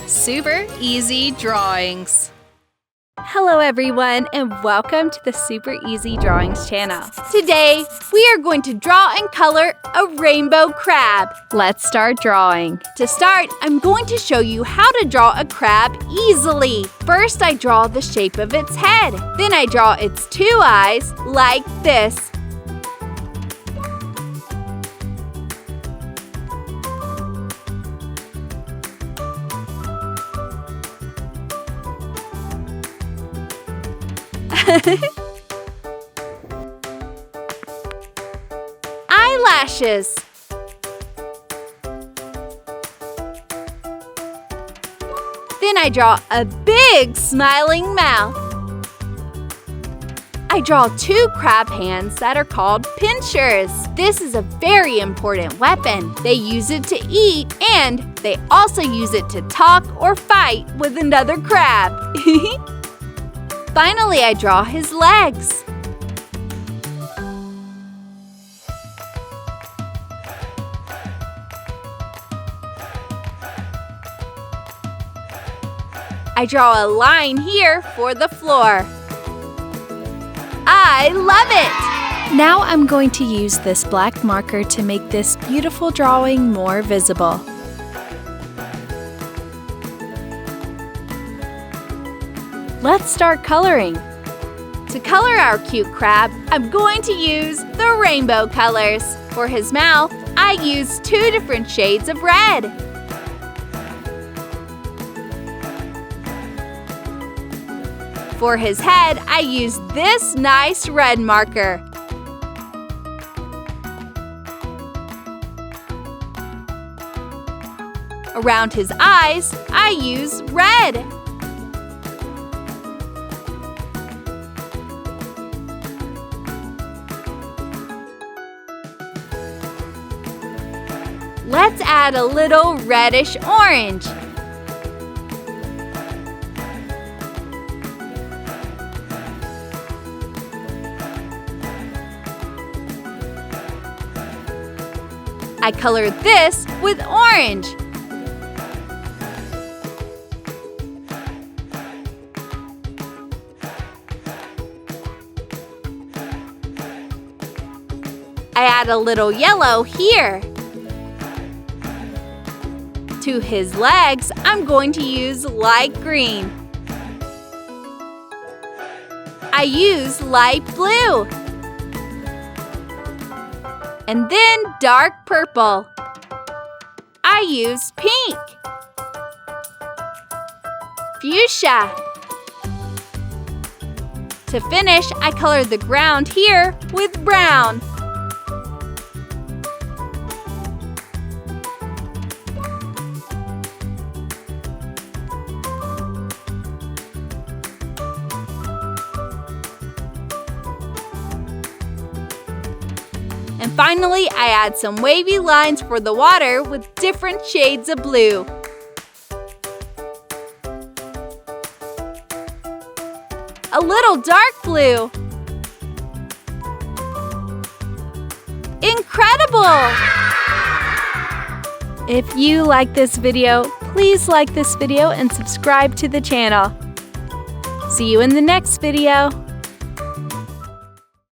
Super Easy Drawings. Hello everyone and welcome to the Super Easy Drawings channel. Today we are going to draw and color a rainbow crab. Let's start drawing. To start, I'm going to show you how to draw a crab easily. First, I draw the shape of its head. Then I draw its two eyes like this. Eyelashes. Then I draw a big smiling mouth. I draw two crab hands that are called pinchers. This is a very important weapon. They use it to eat and they also use it to talk or fight with another crab. Finally, I draw his legs. I draw a line here for the floor. I love it! Now I'm going to use this black marker to make this beautiful drawing more visible. Let's start coloring. To color our cute crab, I'm going to use the rainbow colors. For his mouth, I use two different shades of red. For his head, I use this nice red marker. Around his eyes, I use red. Let's add a little reddish orange. I colored this with orange. I add a little yellow here. To his legs, I'm going to use light green. I use light blue. And then dark purple. I use pink. Fuchsia. To finish, I colored the ground here with brown. And finally, I add some wavy lines for the water with different shades of blue. A little dark blue. Incredible! If you like this video, please like this video and subscribe to the channel. See you in the next video.